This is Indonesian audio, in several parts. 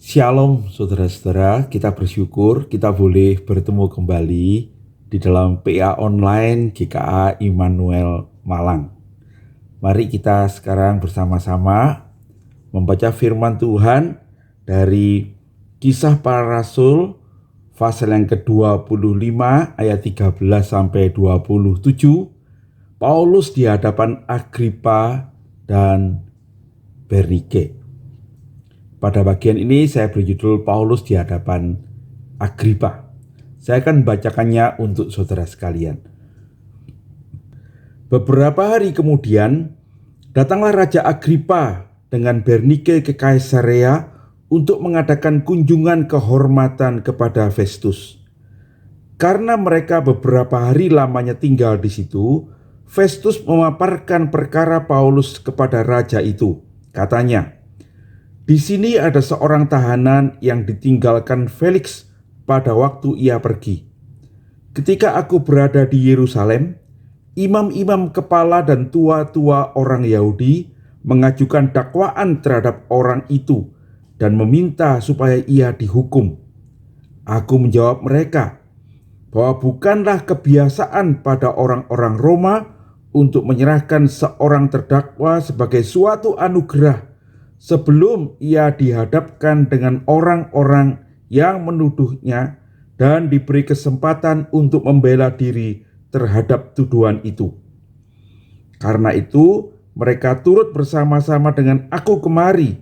Shalom saudara-saudara, kita bersyukur kita boleh bertemu kembali di dalam PA Online GKA Immanuel Malang. Mari kita sekarang bersama-sama membaca firman Tuhan dari Kisah Para Rasul pasal yang ke-25 ayat 13 sampai 27. Paulus di hadapan Agripa dan Bernike. Pada bagian ini saya beri judul Paulus di hadapan Agripa. Saya akan membacakannya untuk saudara sekalian. Beberapa hari kemudian, datanglah Raja Agripa dengan Bernike ke Kaisarea untuk mengadakan kunjungan kehormatan kepada Festus. Karena mereka beberapa hari lamanya tinggal di situ, Festus memaparkan perkara Paulus kepada raja itu. Katanya, "Di sini ada seorang tahanan yang ditinggalkan Felix pada waktu ia pergi. Ketika aku berada di Yerusalem, imam-imam kepala dan tua-tua orang Yahudi mengajukan dakwaan terhadap orang itu dan meminta supaya ia dihukum. Aku menjawab mereka bahwa bukanlah kebiasaan pada orang-orang Roma untuk menyerahkan seorang terdakwa sebagai suatu anugerah sebelum ia dihadapkan dengan orang-orang yang menuduhnya dan diberi kesempatan untuk membela diri terhadap tuduhan itu. Karena itu, mereka turut bersama-sama dengan aku kemari.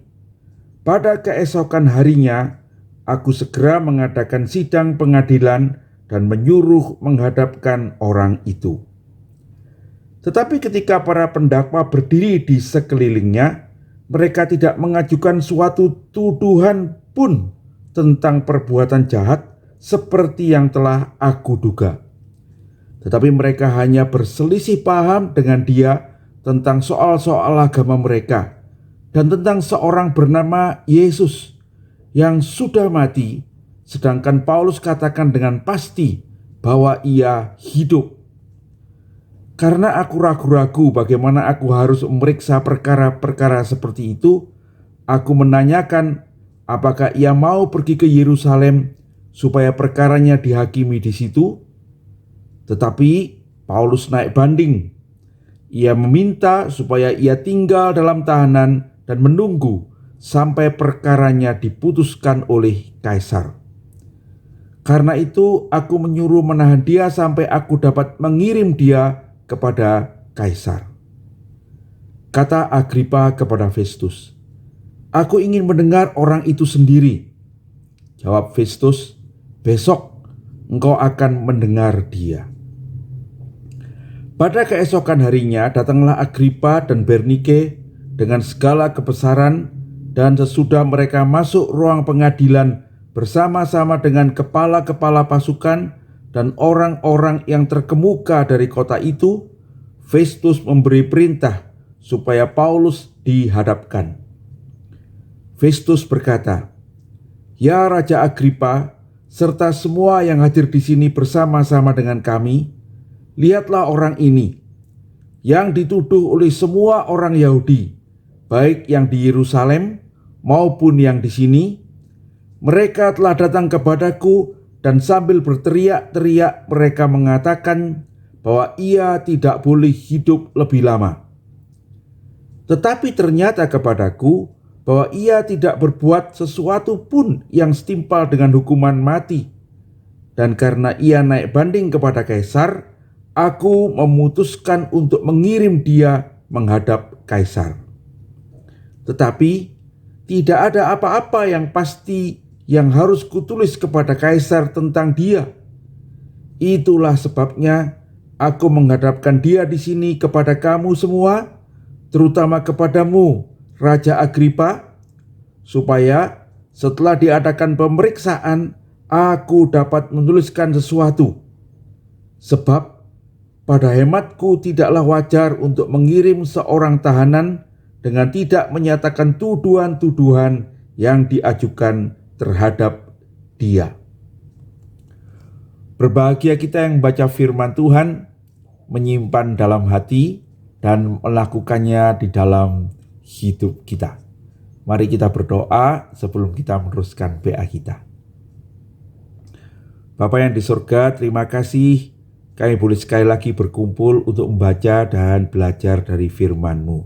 Pada keesokan harinya, aku segera mengadakan sidang pengadilan dan menyuruh menghadapkan orang itu. Tetapi ketika para pendakwa berdiri di sekelilingnya, mereka tidak mengajukan suatu tuduhan pun tentang perbuatan jahat seperti yang telah aku duga. Tetapi mereka hanya berselisih paham dengan dia tentang soal-soal agama mereka dan tentang seorang bernama Yesus yang sudah mati, sedangkan Paulus katakan dengan pasti bahwa ia hidup. Karena aku ragu-ragu bagaimana aku harus memeriksa perkara-perkara seperti itu, aku menanyakan apakah ia mau pergi ke Yerusalem supaya perkaranya dihakimi di situ. Tetapi Paulus naik banding. Ia meminta supaya ia tinggal dalam tahanan dan menunggu sampai perkaranya diputuskan oleh Kaisar. Karena itu aku menyuruh menahan dia sampai aku dapat mengirim dia kepada Kaisar. Kata Agripa kepada Festus, "Aku ingin mendengar orang itu sendiri." Jawab Festus, "Besok engkau akan mendengar dia." Pada keesokan harinya datanglah Agripa dan Bernike dengan segala kebesaran, dan sesudah mereka masuk ruang pengadilan bersama-sama dengan kepala-kepala pasukan dan orang-orang yang terkemuka dari kota itu, Festus memberi perintah supaya Paulus dihadapkan. Festus berkata, "Ya Raja Agripa, serta semua yang hadir di sini bersama-sama dengan kami, lihatlah orang ini, yang dituduh oleh semua orang Yahudi, baik yang di Yerusalem maupun yang di sini. Mereka telah datang kepadaku dan sambil berteriak-teriak mereka mengatakan bahwa ia tidak boleh hidup lebih lama. Tetapi ternyata kepadaku bahwa ia tidak berbuat sesuatu pun yang setimpal dengan hukuman mati. Dan karena ia naik banding kepada Kaisar, aku memutuskan untuk mengirim dia menghadap Kaisar. Tetapi tidak ada apa-apa yang pasti yang harus kutulis kepada Kaisar tentang dia. Itulah sebabnya aku menghadapkan dia di sini kepada kamu semua, terutama kepadamu, Raja Agripa, supaya setelah diadakan pemeriksaan, aku dapat menuliskan sesuatu. Sebab pada hematku tidaklah wajar untuk mengirim seorang tahanan dengan tidak menyatakan tuduhan-tuduhan yang diajukan terhadap dia." Berbahagia kita yang baca firman Tuhan, menyimpan dalam hati dan melakukannya di dalam hidup kita. Mari kita berdoa sebelum kita meneruskan PA kita. Bapa yang di surga, terima kasih kami boleh sekali lagi berkumpul untuk membaca dan belajar dari firman-Mu.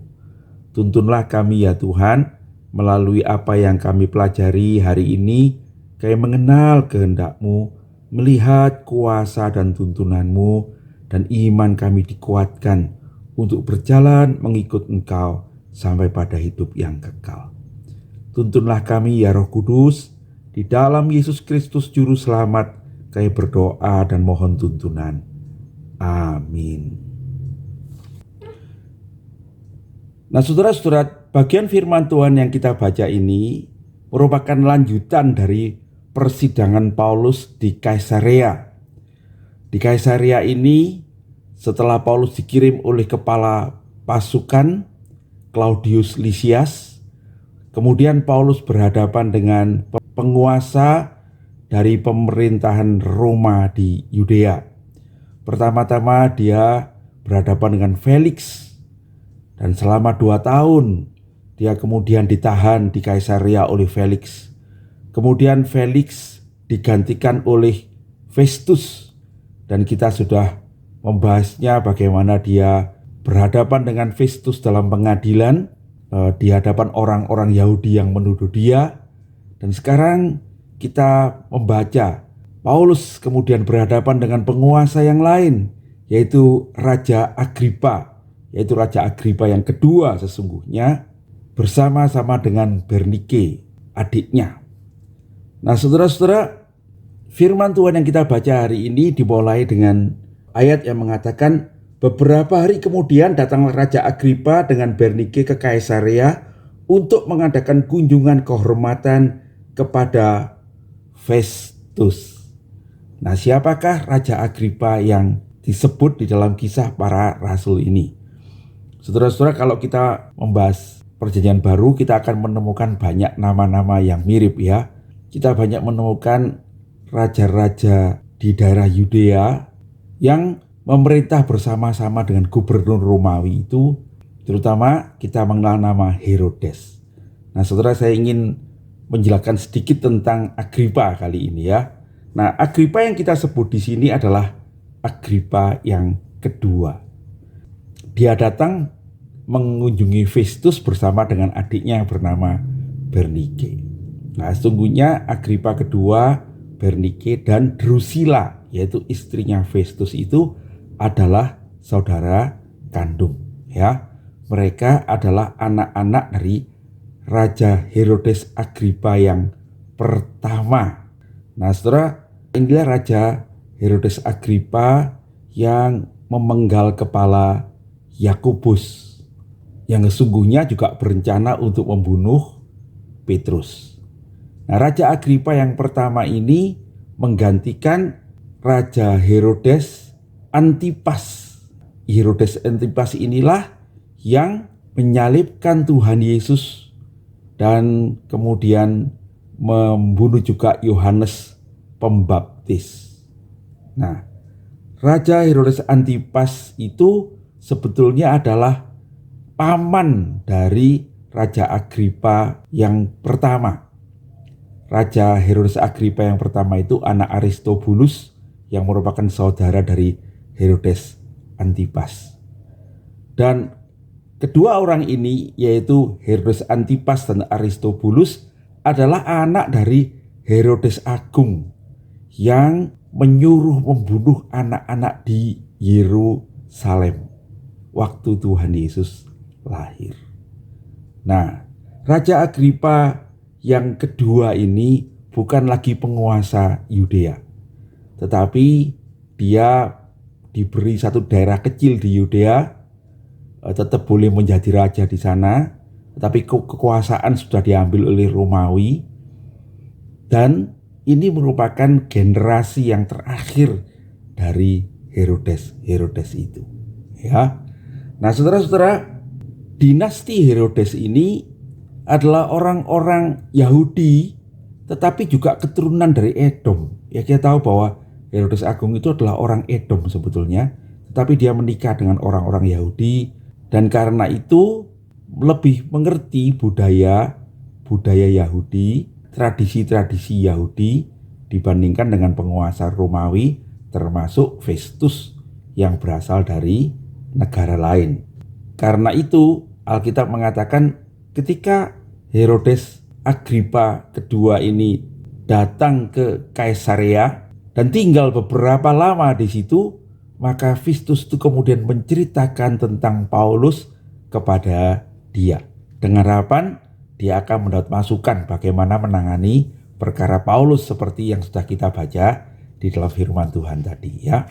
Tuntunlah kami ya Tuhan, melalui apa yang kami pelajari hari ini, kami mengenal kehendak-Mu, melihat kuasa dan tuntunan-Mu, dan iman kami dikuatkan untuk berjalan mengikut Engkau sampai pada hidup yang kekal. Tuntunlah kami ya Roh Kudus, di dalam Yesus Kristus Juru Selamat, kami berdoa dan mohon tuntunan. Amin. Nah saudara-saudara, bagian firman Tuhan yang kita baca ini merupakan lanjutan dari persidangan Paulus di Kaisarea. Di Kaisarea ini, setelah Paulus dikirim oleh kepala pasukan Claudius Lysias, kemudian Paulus berhadapan dengan penguasa dari pemerintahan Roma di Yudea. Pertama-tama dia berhadapan dengan Felix, dan selama 2 tahun dia kemudian ditahan di Kaisarea oleh Felix. Kemudian Felix digantikan oleh Festus, dan kita sudah membahasnya bagaimana dia berhadapan dengan Festus dalam pengadilan di hadapan orang-orang Yahudi yang menuduh dia. Dan sekarang kita membaca Paulus kemudian berhadapan dengan penguasa yang lain, yaitu Raja Agripa, yaitu Raja Agripa yang kedua sesungguhnya, bersama-sama dengan Bernike, adiknya. Nah saudara-saudara, firman Tuhan yang kita baca hari ini dimulai dengan ayat yang mengatakan, beberapa hari kemudian datanglah Raja Agripa dengan Bernike ke Kaisarea untuk mengadakan kunjungan kehormatan kepada Festus. Nah, siapakah Raja Agripa yang disebut di dalam kisah para rasul ini? Saudara-saudara, kalau kita membahas Perjanjian Baru, kita akan menemukan banyak nama-nama yang mirip ya. Kita banyak menemukan raja-raja di daerah Yudea yang memerintah bersama-sama dengan gubernur Romawi itu, terutama kita mengenal nama Herodes. Nah, saudara, saya ingin menjelaskan sedikit tentang Agripa kali ini ya. Nah, Agripa yang kita sebut di sini adalah Agripa yang kedua. Dia datang mengunjungi Festus bersama dengan adiknya yang bernama Bernike. Nah, sesungguhnya Agripa kedua, Bernike dan Drusilla, yaitu istrinya Festus itu adalah saudara kandung ya. Mereka adalah anak-anak dari Raja Herodes Agripa yang pertama. Nah saudara, inilah Raja Herodes Agripa yang memenggal kepala Yakobus, yang sesungguhnya juga berencana untuk membunuh Petrus. Nah, Raja Agripa yang pertama ini menggantikan Raja Herodes Antipas. Herodes Antipas inilah yang menyalibkan Tuhan Yesus dan kemudian membunuh juga Yohanes Pembaptis. Nah, Raja Herodes Antipas itu sebetulnya adalah paman dari Raja Agripa yang pertama. Raja Herodes Agripa yang pertama itu anak Aristobulus yang merupakan saudara dari Herodes Antipas. Dan kedua orang ini, yaitu Herodes Antipas dan Aristobulus, adalah anak dari Herodes Agung yang menyuruh membunuh anak-anak di Yerusalem waktu Tuhan Yesus lahir. Nah, Raja Agripa yang kedua ini bukan lagi penguasa Yudea, tetapi dia diberi satu daerah kecil di Yudea, tetap boleh menjadi raja di sana, tetapi kekuasaan sudah diambil oleh Romawi, dan ini merupakan generasi yang terakhir dari Herodes itu. Ya, nah saudara-saudara, dinasti Herodes ini adalah orang-orang Yahudi, tetapi juga keturunan dari Edom. Ya, kita tahu bahwa Herodes Agung itu adalah orang Edom sebetulnya, tetapi dia menikah dengan orang-orang Yahudi, dan karena itu lebih mengerti budaya budaya Yahudi, tradisi-tradisi Yahudi dibandingkan dengan penguasa Romawi, termasuk Festus yang berasal dari negara lain. Karena itu Alkitab mengatakan ketika Herodes Agripa kedua ini datang ke Kaisarea dan tinggal beberapa lama di situ, maka Festus itu kemudian menceritakan tentang Paulus kepada dia. Dengan harapan dia akan mendapat masukan bagaimana menangani perkara Paulus seperti yang sudah kita baca di dalam firman Tuhan tadi ya.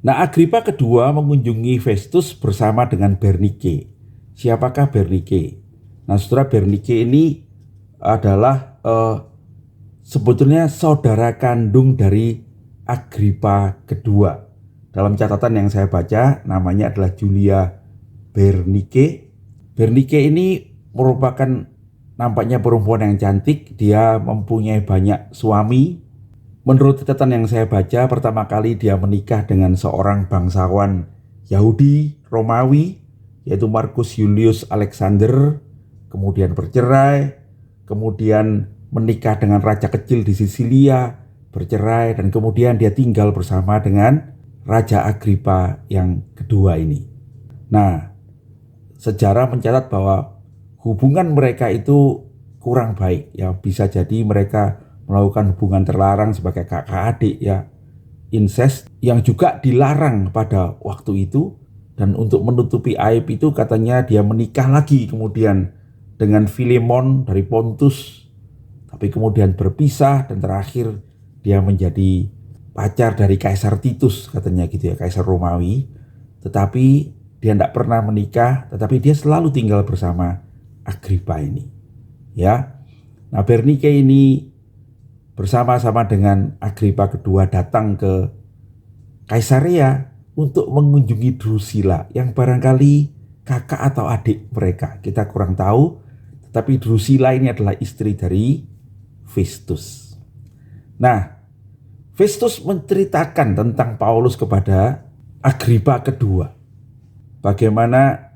Nah, Agripa kedua mengunjungi Festus bersama dengan Bernike. Siapakah Bernike? Nah, saudara, Bernike ini adalah sebetulnya saudara kandung dari Agripa kedua. Dalam catatan yang saya baca, namanya adalah Julia Bernike. Bernike ini merupakan nampaknya perempuan yang cantik. Dia mempunyai banyak suami. Menurut catatan yang saya baca, pertama kali dia menikah dengan seorang bangsawan Yahudi Romawi, yaitu Marcus Julius Alexander. Kemudian bercerai, kemudian menikah dengan raja kecil di Sisilia, bercerai, dan kemudian dia tinggal bersama dengan Raja Agripa yang kedua ini. Nah, sejarah mencatat bahwa hubungan mereka itu kurang baik ya, bisa jadi mereka melakukan hubungan terlarang sebagai kakak adik ya, incest yang juga dilarang pada waktu itu. Dan untuk menutupi aib itu katanya dia menikah lagi kemudian dengan Filemon dari Pontus, tapi kemudian berpisah dan terakhir dia menjadi pacar dari Kaisar Titus katanya gitu ya, Kaisar Romawi. Tetapi dia tidak pernah menikah, tetapi dia selalu tinggal bersama Agripa ini ya. Nah, Bernike ini bersama-sama dengan Agripa kedua datang ke Kaisarea untuk mengunjungi Drusilla yang barangkali kakak atau adik mereka, kita kurang tahu. Tetapi Drusilla ini adalah istri dari Festus. Nah, Festus menceritakan tentang Paulus kepada Agripa kedua. Bagaimana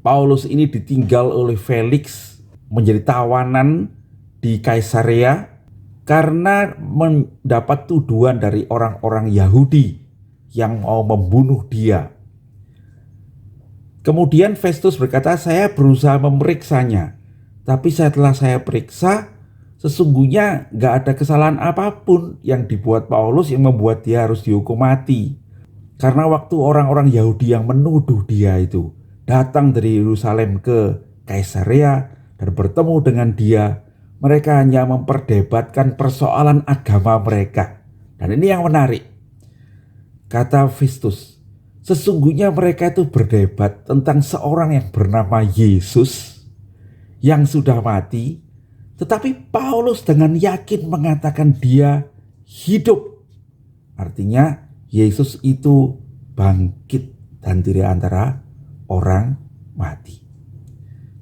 Paulus ini ditinggal oleh Felix menjadi tawanan di Kaisarea karena mendapat tuduhan dari orang-orang Yahudi yang mau membunuh dia. Kemudian Festus berkata, saya berusaha memeriksanya, tapi setelah saya periksa, sesungguhnya gak ada kesalahan apapun yang dibuat Paulus yang membuat dia harus dihukum mati. Karena waktu orang-orang Yahudi yang menuduh dia itu datang dari Yerusalem ke Kaisarea dan bertemu dengan dia, mereka hanya memperdebatkan persoalan agama mereka. Dan ini yang menarik. Kata Festus, sesungguhnya mereka itu berdebat tentang seorang yang bernama Yesus yang sudah mati, tetapi Paulus dengan yakin mengatakan dia hidup. Artinya Yesus itu bangkit dan dari antara orang mati.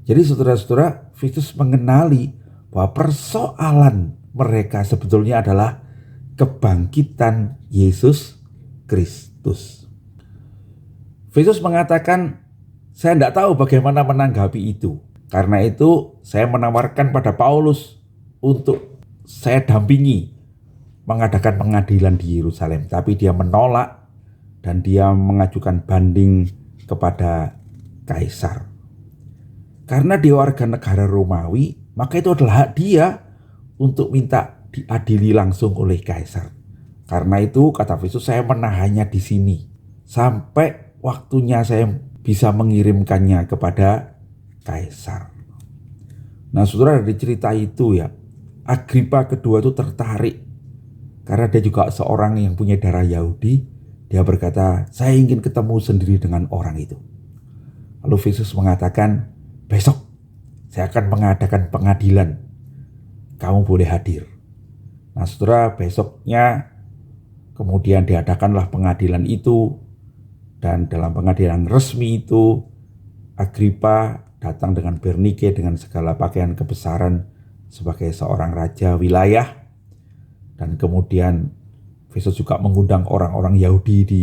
Jadi saudara-saudara, Festus mengenali bahwa persoalan mereka sebetulnya adalah kebangkitan Yesus Kristus. Festus mengatakan, saya tidak tahu bagaimana menanggapi itu. Karena itu saya menawarkan pada Paulus untuk saya dampingi mengadakan pengadilan di Yerusalem. Tapi dia menolak dan dia mengajukan banding kepada Kaisar. Karena dia warga negara Romawi, maka itu adalah hak dia untuk minta diadili langsung oleh Kaisar. Karena itu kata Festus, saya menahannya di sini sampai waktunya saya bisa mengirimkannya kepada Kaisar. Nah, saudara, dari cerita itu ya, Agripa kedua itu tertarik karena dia juga seorang yang punya darah Yahudi. Dia berkata, saya ingin ketemu sendiri dengan orang itu. Lalu Festus mengatakan, besok saya akan mengadakan pengadilan, kamu boleh hadir. Nah, saudara, besoknya kemudian diadakanlah pengadilan itu. Dan dalam pengadilan resmi itu, Agripa datang dengan Bernike dengan segala pakaian kebesaran sebagai seorang raja wilayah. Dan kemudian Festus juga mengundang orang-orang Yahudi di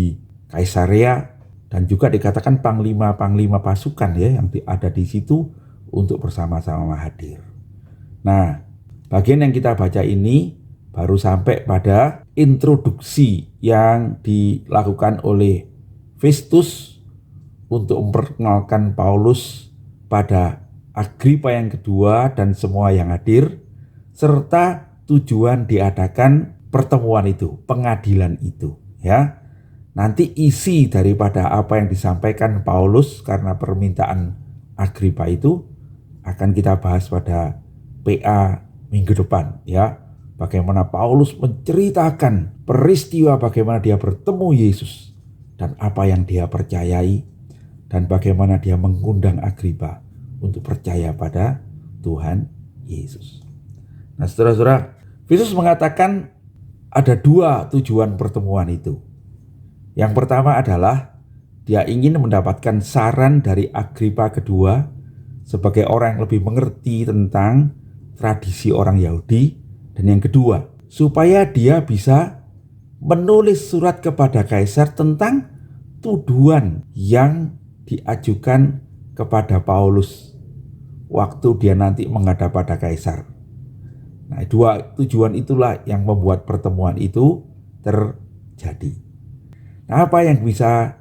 Kaisarea dan juga dikatakan panglima-panglima pasukan ya yang ada di situ untuk bersama-sama hadir. Nah, bagian yang kita baca ini baru sampai pada introduksi yang dilakukan oleh Festus untuk memperkenalkan Paulus pada Agripa yang kedua dan semua yang hadir, serta tujuan diadakan pertemuan itu, pengadilan itu, ya. Nanti isi daripada apa yang disampaikan Paulus karena permintaan Agripa itu akan kita bahas pada PA minggu depan, ya. Bagaimana Paulus menceritakan peristiwa bagaimana dia bertemu Yesus dan apa yang dia percayai, dan bagaimana dia mengundang Agripa untuk percaya pada Tuhan Yesus. Nah, saudara-saudara, Yesus mengatakan ada dua tujuan pertemuan itu. Yang pertama adalah dia ingin mendapatkan saran dari Agripa kedua sebagai orang yang lebih mengerti tentang tradisi orang Yahudi. Dan yang kedua, supaya dia bisa menulis surat kepada Kaisar tentang tuduhan yang diajukan kepada Paulus waktu dia nanti menghadap pada Kaisar. Nah, dua tujuan itulah yang membuat pertemuan itu terjadi. Nah, apa yang bisa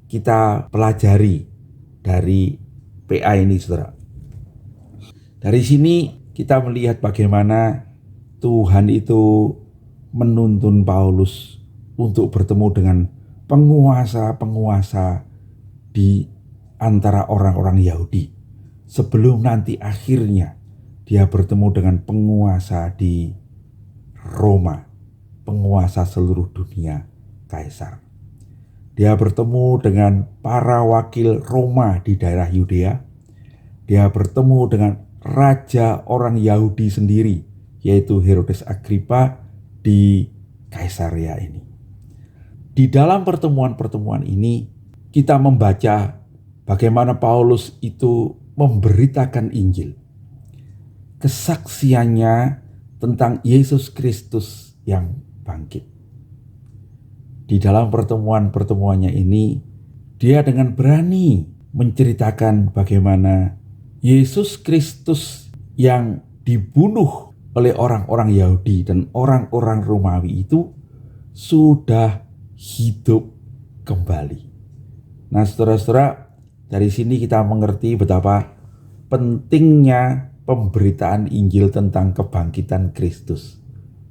kita pelajari dari PA ini, saudara? Dari sini kita melihat bagaimana Tuhan itu menuntun Paulus untuk bertemu dengan penguasa-penguasa di antara orang-orang Yahudi, sebelum nanti akhirnya dia bertemu dengan penguasa di Roma, penguasa seluruh dunia, Kaisar. Dia bertemu dengan para wakil Roma di daerah Yudea. Dia bertemu dengan raja orang Yahudi sendiri, yaitu Herodes Agripa di Kaisarea ini. Di dalam pertemuan-pertemuan ini kita membaca bagaimana Paulus itu memberitakan Injil, kesaksiannya tentang Yesus Kristus yang bangkit. Di dalam pertemuan-pertemuannya ini, dia dengan berani menceritakan bagaimana Yesus Kristus yang dibunuh oleh orang-orang Yahudi dan orang-orang Romawi itu sudah hidup kembali. Nah, saudara-saudara, dari sini kita mengerti betapa pentingnya pemberitaan Injil tentang kebangkitan Kristus.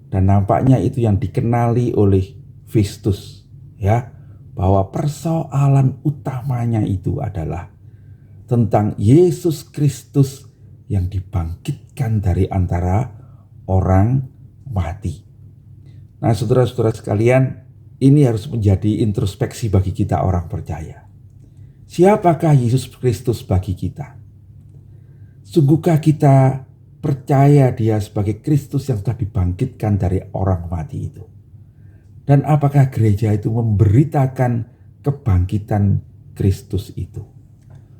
Dan nampaknya itu yang dikenali oleh Festus, ya, bahwa persoalan utamanya itu adalah tentang Yesus Kristus yang dibangkitkan dari antara orang mati. Nah, saudara-saudara sekalian, ini harus menjadi introspeksi bagi kita orang percaya. Siapakah Yesus Kristus bagi kita? Sungguhkah kita percaya dia sebagai Kristus yang telah dibangkitkan dari orang mati itu? Dan apakah gereja itu memberitakan kebangkitan Kristus itu?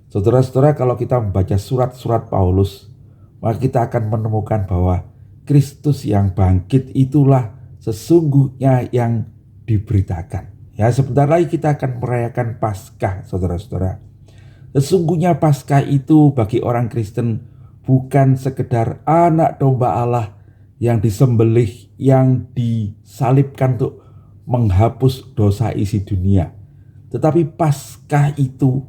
Saudara-saudara, kalau kita membaca surat-surat Paulus, maka kita akan menemukan bahwa Kristus yang bangkit itulah sesungguhnya yang diberitakan. Ya, sebentar lagi kita akan merayakan Paskah, saudara-saudara. Sesungguhnya Paskah itu bagi orang Kristen bukan sekedar anak domba Allah yang disembelih, yang disalibkan untuk menghapus dosa isi dunia. Tetapi Paskah itu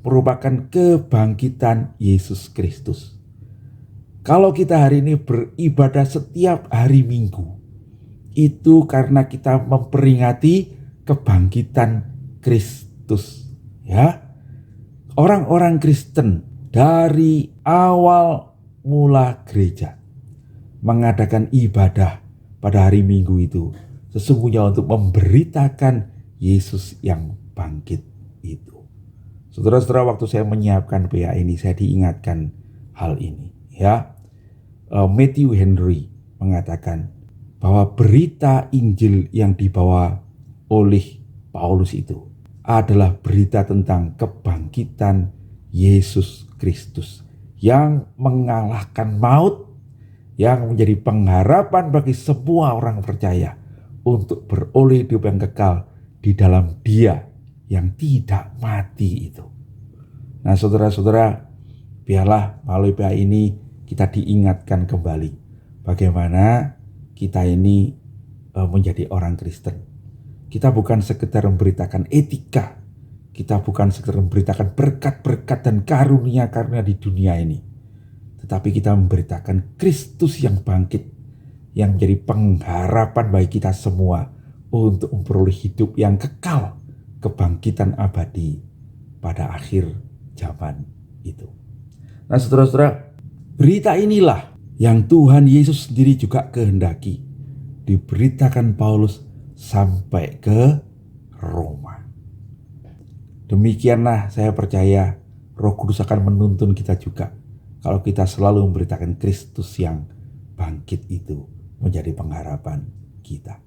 merupakan kebangkitan Yesus Kristus. Kalau kita hari ini beribadah setiap hari Minggu, itu karena kita memperingati kebangkitan Kristus, ya. Orang-orang Kristen dari awal mula gereja mengadakan ibadah pada hari Minggu itu sesungguhnya untuk memberitakan Yesus yang bangkit itu. Saudara-saudara, waktu saya menyiapkan PA ini, saya diingatkan hal ini, ya. Matthew Henry mengatakan bahwa berita Injil yang dibawa oleh Paulus itu adalah berita tentang kebangkitan Yesus Kristus yang mengalahkan maut, yang menjadi pengharapan bagi semua orang percaya untuk beroleh hidup yang kekal di dalam Dia yang tidak mati itu. Nah, saudara-saudara, biarlah melalui PA ini kita diingatkan kembali bagaimana kita ini menjadi orang Kristen. Kita bukan sekedar memberitakan etika, kita bukan sekedar memberitakan berkat-berkat dan karunia-karunia di dunia ini, tetapi kita memberitakan Kristus yang bangkit, yang menjadi pengharapan bagi kita semua untuk memperoleh hidup yang kekal, kebangkitan abadi pada akhir zaman itu. Nah saudara-saudara, berita inilah yang Tuhan Yesus sendiri juga kehendaki diberitakan Paulus sampai ke Roma. Demikianlah saya percaya Roh Kudus akan menuntun kita juga kalau kita selalu memberitakan Kristus yang bangkit itu menjadi pengharapan kita.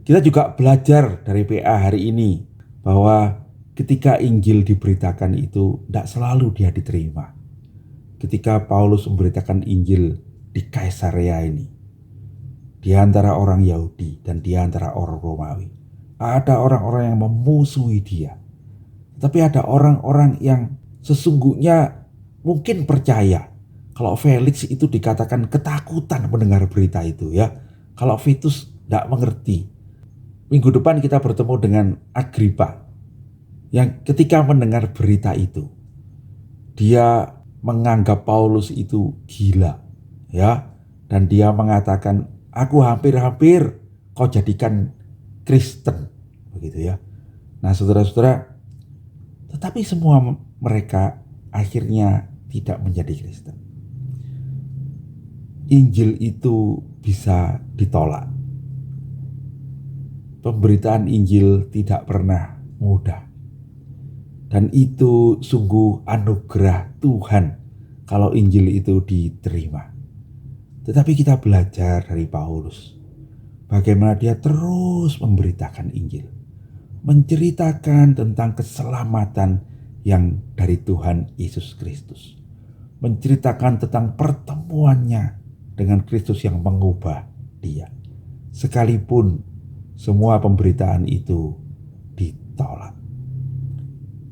Kita juga belajar dari PA hari ini bahwa ketika Injil diberitakan itu tidak selalu dia diterima. Ketika Paulus memberitakan Injil di Kaisarea ini, di antara orang Yahudi dan di antara orang Romawi, ada orang-orang yang memusuhi dia. Tapi ada orang-orang yang sesungguhnya mungkin percaya. Kalau Felix itu dikatakan ketakutan mendengar berita itu ya. Kalau Vitus tidak mengerti. Minggu depan kita bertemu dengan Agripa, yang ketika mendengar berita itu, dia menganggap Paulus itu gila, ya, dan dia mengatakan, aku hampir-hampir kau jadikan Kristen, begitu ya. Nah, saudara-saudara, tetapi semua mereka akhirnya tidak menjadi Kristen. Injil itu bisa ditolak. Pemberitaan Injil tidak pernah mudah. Dan itu sungguh anugerah Tuhan kalau Injil itu diterima. Tetapi kita belajar dari Paulus bagaimana dia terus memberitakan Injil, menceritakan tentang keselamatan yang dari Tuhan Yesus Kristus, menceritakan tentang pertemuannya dengan Kristus yang mengubah dia, sekalipun semua pemberitaan itu ditolak.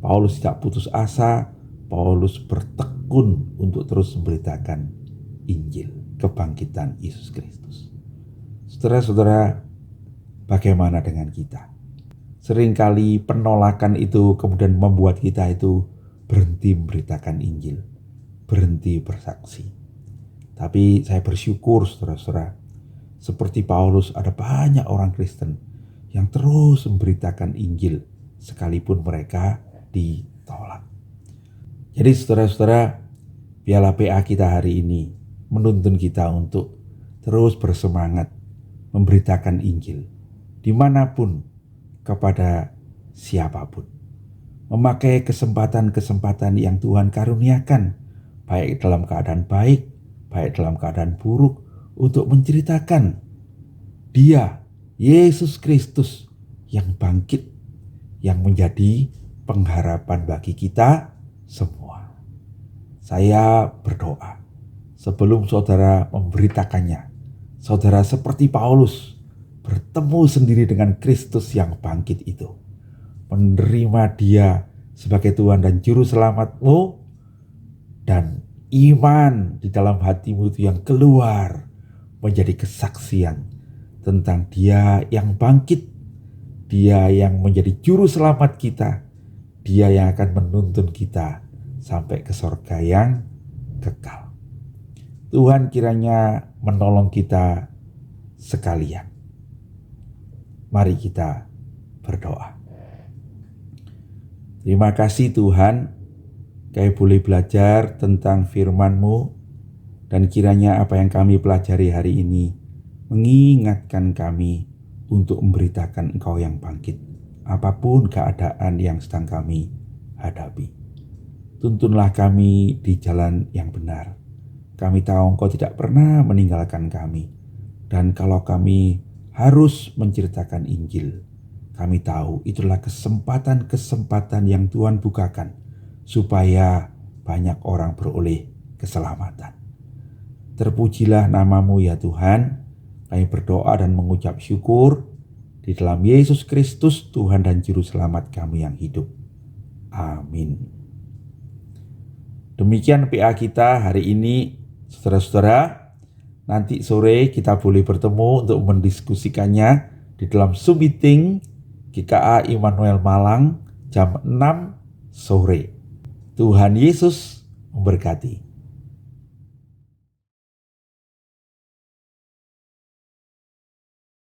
Paulus tidak putus asa, Paulus bertekun untuk terus memberitakan Injil, kebangkitan Yesus Kristus. Saudara-saudara, bagaimana dengan kita? Seringkali penolakan itu kemudian membuat kita itu berhenti memberitakan Injil, berhenti bersaksi. Tapi saya bersyukur saudara-saudara, seperti Paulus ada banyak orang Kristen yang terus memberitakan Injil sekalipun mereka ditolak. Jadi saudara-saudara, biarlah PA kita hari ini menuntun kita untuk terus bersemangat memberitakan Injil dimanapun kepada siapapun. Memakai kesempatan-kesempatan yang Tuhan karuniakan, baik dalam keadaan baik, baik dalam keadaan buruk, untuk menceritakan Dia, Yesus Kristus yang bangkit, yang menjadi pengharapan bagi kita semua. Saya berdoa sebelum saudara memberitakannya, saudara seperti Paulus bertemu sendiri dengan Kristus yang bangkit itu, menerima Dia sebagai Tuhan dan Juru Selamatmu, dan iman di dalam hatimu itu yang keluar menjadi kesaksian tentang Dia yang bangkit, Dia yang menjadi Juru Selamat kita, Dia yang akan menuntun kita sampai ke sorga yang kekal. Tuhan kiranya menolong kita sekalian. Mari kita berdoa. Terima kasih Tuhan, kami boleh belajar tentang firman-Mu, dan kiranya apa yang kami pelajari hari ini mengingatkan kami untuk memberitakan Engkau yang bangkit, apapun keadaan yang sedang kami hadapi. Tuntunlah kami di jalan yang benar. Kami tahu Engkau tidak pernah meninggalkan kami. Dan kalau kami harus menceritakan Injil, kami tahu itulah kesempatan-kesempatan yang Tuhan bukakan supaya banyak orang beroleh keselamatan. Terpujilah nama-Mu ya Tuhan. Kami berdoa dan mengucap syukur di dalam Yesus Kristus, Tuhan dan Juru Selamat kami yang hidup. Amin. Demikian PA kita hari ini, saudara-saudara. Nanti sore kita boleh bertemu untuk mendiskusikannya di dalam Zoom meeting GKA Immanuel Malang jam 6 sore. Tuhan Yesus memberkati.